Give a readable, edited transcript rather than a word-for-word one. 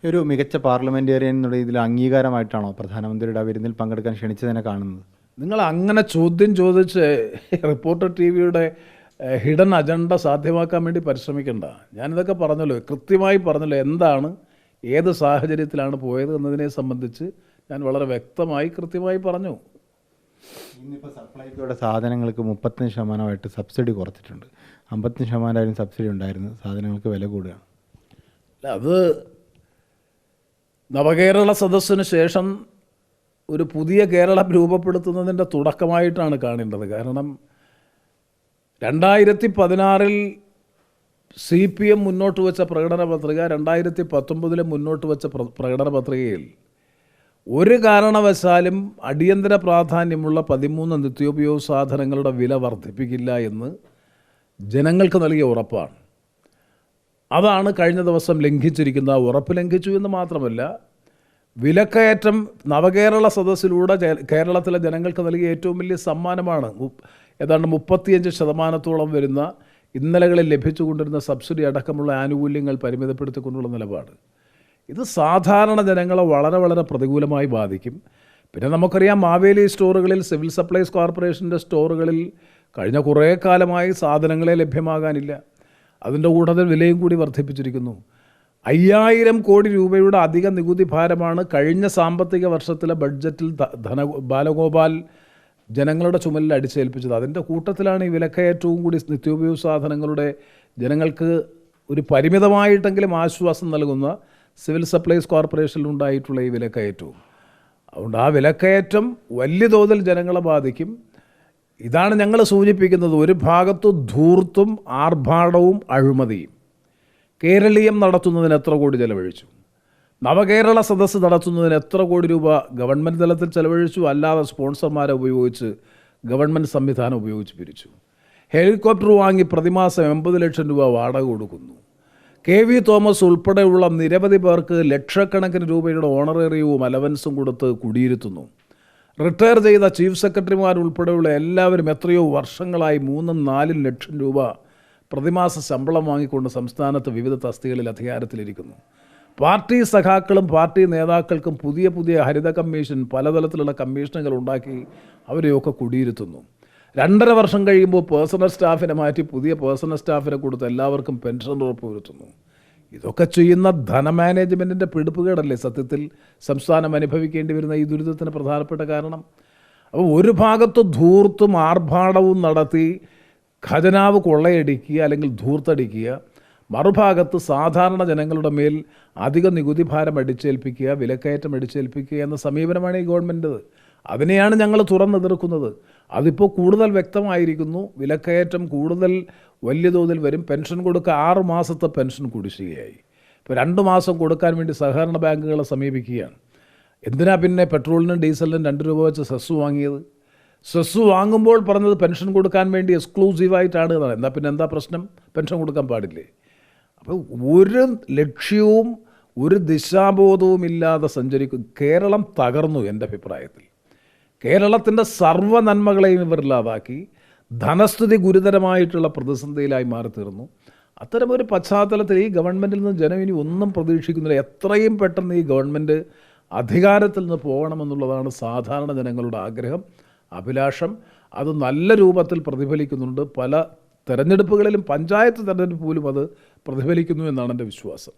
ഒരു മികച്ച പാർലമെൻറ്റേറിയൻ എന്നുള്ള ഇതിൽ അംഗീകാരമായിട്ടാണോ പ്രധാനമന്ത്രിയുടെ ആ വിരുന്നിൽ പങ്കെടുക്കാൻ ക്ഷണിച്ചതിനെ കാണുന്നത്? നിങ്ങൾ അങ്ങനെ ചോദ്യം ചോദിച്ച് റിപ്പോർട്ടർ ടി വിയുടെ ഹിഡൻ അജണ്ട സാധ്യമാക്കാൻ വേണ്ടി പരിശ്രമിക്കേണ്ട. ഞാനിതൊക്കെ പറഞ്ഞല്ലോ, കൃത്യമായി പറഞ്ഞല്ലോ എന്താണ്, ഏത് സാഹചര്യത്തിലാണ് പോയത് എന്നതിനെ സംബന്ധിച്ച് ഞാൻ വളരെ വ്യക്തമായി കൃത്യമായി പറഞ്ഞു. ഇന്നിപ്പോൾ സപ്ലൈകോയുടെ സാധനങ്ങൾക്ക് 35% സബ്സിഡി കുറച്ചിട്ടുണ്ട്. 50% സബ്സിഡി ഉണ്ടായിരുന്നു. സാധനങ്ങൾക്ക് വില കൂടുകയാണ്. അത് നവകേരള സദസ്സിന് ശേഷം ഒരു പുതിയ കേരളം രൂപപ്പെടുത്തുന്നതിൻ്റെ തുടക്കമായിട്ടാണ് കാണേണ്ടത്. കാരണം 2016 CPM മുന്നോട്ട് വെച്ച പ്രകടന പത്രിക 2019 മുന്നോട്ട് വെച്ച പ്രകടന പത്രികയിൽ ഒരു കാരണവശാലും അടിയന്തര പ്രാധാന്യമുള്ള 13 നിത്യോപയോഗ സാധനങ്ങളുടെ വില വർദ്ധിപ്പിക്കില്ല എന്ന് ജനങ്ങൾക്ക് നൽകിയ ഉറപ്പാണ്. അതാണ് കഴിഞ്ഞ ദിവസം ലംഘിച്ചിരിക്കുന്ന. ഉറപ്പ് ലംഘിച്ചു എന്ന് മാത്രമല്ല, വിലക്കയറ്റം നവകേരള സദസ്സിലൂടെ കേരളത്തിലെ ജനങ്ങൾക്ക് നൽകിയ ഏറ്റവും വലിയ സമ്മാനമാണ്. ഏതാണ്ട് 35% വരുന്ന ഇന്നലകളിൽ ലഭിച്ചുകൊണ്ടിരുന്ന സബ്സിഡി അടക്കമുള്ള ആനുകൂല്യങ്ങൾ പരിമിതപ്പെടുത്തിക്കൊണ്ടുള്ള നിലപാട്. ഇത് സാധാരണ ജനങ്ങളെ വളരെ വളരെ പ്രതികൂലമായി ബാധിക്കും. പിന്നെ നമുക്കറിയാം, മാവേലി സ്റ്റോറുകളിൽ, സിവിൽ സപ്ലൈസ് കോർപ്പറേഷൻ്റെ സ്റ്റോറുകളിൽ കഴിഞ്ഞ കുറേ കാലമായി സാധനങ്ങളെ ലഭ്യമാകാനില്ല. അതിൻ്റെ കൂട്ടത്തിൽ വിലയും കൂടി വർദ്ധിപ്പിച്ചിരിക്കുന്നു. 5000 കോടി രൂപയുടെ അധിക നികുതി ഭാരമാണ് കഴിഞ്ഞ സാമ്പത്തിക വർഷത്തിലെ ബഡ്ജറ്റിൽ ബാലഗോപാൽ ജനങ്ങളുടെ ചുമലിൽ അടിച്ചേൽപ്പിച്ചത്. അതിൻ്റെ കൂട്ടത്തിലാണ് ഈ വിലക്കയറ്റവും കൂടി. നിത്യോപയോഗ സാധനങ്ങളുടെ ജനങ്ങൾക്ക് ഒരു പരിമിതമായിട്ടെങ്കിലും ആശ്വാസം നൽകുന്ന സിവിൽ സപ്ലൈസ് കോർപ്പറേഷനിലുണ്ടായിട്ടുള്ള ഈ വിലക്കയറ്റവും. അതുകൊണ്ട് ആ വിലക്കയറ്റം വലിയ തോതിൽ ജനങ്ങളെ ബാധിക്കും. ഇതാണ് ഞങ്ങൾ സൂചിപ്പിക്കുന്നത്. ഒരു ഭാഗത്ത് ധൂർത്തും ആർഭാടവും അഴിമതിയും. കേരളീയം നടത്തുന്നതിന് എത്ര കോടി ചെലവഴിച്ചു? നവകേരള സദസ്സ് നടത്തുന്നതിന് എത്ര കോടി രൂപ ഗവൺമെൻറ് തലത്തിൽ ചെലവഴിച്ചു? അല്ലാതെ സ്പോൺസർമാരെ ഉപയോഗിച്ച് ഗവൺമെൻറ് സംവിധാനം ഉപയോഗിച്ച് പിരിച്ചു. ഹെലികോപ്റ്റർ വാങ്ങി പ്രതിമാസം 80 ലക്ഷം രൂപ വാടക കൊടുക്കുന്നു. KV തോമസ് ഉൾപ്പെടെയുള്ള നിരവധി പേർക്ക് ലക്ഷക്കണക്കിന് രൂപയുടെ ഓണറേറിയവും അലവൻസും കൊടുത്ത് കുടിയിരുത്തുന്നു. റിട്ടയർ ചെയ്ത ചീഫ് സെക്രട്ടറിമാരുൾപ്പെടെയുള്ള എല്ലാവരും എത്രയോ വർഷങ്ങളായി 3-4 ലക്ഷം രൂപ പ്രതിമാസ ശമ്പളം വാങ്ങിക്കൊണ്ട് സംസ്ഥാനത്ത് വിവിധ തസ്തികകളിൽ അധികാരത്തിലിരിക്കുന്നു. പാർട്ടി സഖാക്കളും പാർട്ടി നേതാക്കൾക്കും പുതിയ പുതിയ ഹരിത കമ്മീഷൻ, പലതരത്തിലുള്ള കമ്മീഷനുകൾ ഉണ്ടാക്കി അവരെയൊക്കെ കുടിയിരുത്തുന്നു. 2.5 വർഷം കഴിയുമ്പോൾ പേഴ്സണൽ സ്റ്റാഫിനെ മാറ്റി പുതിയ പേഴ്സണൽ സ്റ്റാഫിനെ കൊടുത്ത് എല്ലാവർക്കും പെൻഷൻ ഉറപ്പ് വരുത്തുന്നു. ഇതൊക്കെ ചെയ്യുന്ന ധനമാനേജ്മെൻറ്റിൻ്റെ പിടിപ്പുകേടല്ലേ സത്യത്തിൽ സംസ്ഥാനം അനുഭവിക്കേണ്ടി വരുന്ന ഈ ദുരിതത്തിന് പ്രധാനപ്പെട്ട കാരണം? അപ്പോൾ ഒരു ഭാഗത്ത് ധൂർത്തും ആർഭാടവും നടത്തി ഖജനാവ് കൊള്ളയടിക്കുക അല്ലെങ്കിൽ ധൂർത്തടിക്കുക, മറുഭാഗത്ത് സാധാരണ ജനങ്ങളുടെ മേൽ അധിക നികുതി ഭാരം അടിച്ചേൽപ്പിക്കുക, വിലക്കയറ്റം അടിച്ചേൽപ്പിക്കുക എന്ന സമീപനമാണ് ഈ ഗവൺമെൻറ്. അതിനെയാണ് ഞങ്ങൾ തുറന്നെതിർക്കുന്നത്. അതിപ്പോൾ കൂടുതൽ വ്യക്തമായിരിക്കുന്നു. വിലക്കയറ്റം കൂടുതൽ വലിയ തോതിൽ വരും. പെൻഷൻ കൊടുക്കുക 6 മാസത്തെ പെൻഷൻ കുടിശ്ശികയായി. ഇപ്പോൾ 2 മാസം കൊടുക്കാൻ വേണ്ടി സഹകരണ ബാങ്കുകളെ സമീപിക്കുകയാണ്. എന്തിനാ പിന്നെ പെട്രോളിനും ഡീസലിനും 2 രൂപ വെച്ച് സെസ് വാങ്ങിയത്? സെസ് വാങ്ങുമ്പോൾ പറഞ്ഞത് പെൻഷൻ കൊടുക്കാൻ വേണ്ടി എക്സ്ക്ലൂസീവായിട്ടാണ് എന്നാണ്. എന്നാൽ പിന്നെ എന്താ പ്രശ്നം? പെൻഷൻ കൊടുക്കാൻ പാടില്ലേ? അപ്പോൾ ഒരു ലക്ഷ്യവും ഒരു ദിശാബോധവും ഇല്ലാതെ സഞ്ചരിക്കും. കേരളം തകർന്നു. എൻ്റെ അഭിപ്രായത്തിൽ കേരളത്തിൻ്റെ സർവ്വ നന്മകളെയും ഇവരില്ലാതാക്കി ധനസ്ഥിതി ഗുരുതരമായിട്ടുള്ള പ്രതിസന്ധിയിലായി മാറിത്തീർന്നു. അത്തരമൊരു പശ്ചാത്തലത്തിൽ ഈ ഗവൺമെൻറ്റിൽ നിന്ന് ജനം ഇനി ഒന്നും പ്രതീക്ഷിക്കുന്നില്ല. എത്രയും പെട്ടെന്ന് ഈ ഗവൺമെൻറ് അധികാരത്തിൽ നിന്ന് പോകണമെന്നുള്ളതാണ് സാധാരണ ജനങ്ങളുടെ ആഗ്രഹം, അഭിലാഷം. അത് നല്ല രൂപത്തിൽ പ്രതിഫലിക്കുന്നുണ്ട്. പല തെരഞ്ഞെടുപ്പുകളിലും, പഞ്ചായത്ത് തെരഞ്ഞെടുപ്പ് പോലും അത് പ്രതിഫലിക്കുന്നു എന്നാണ് എൻ്റെ വിശ്വാസം.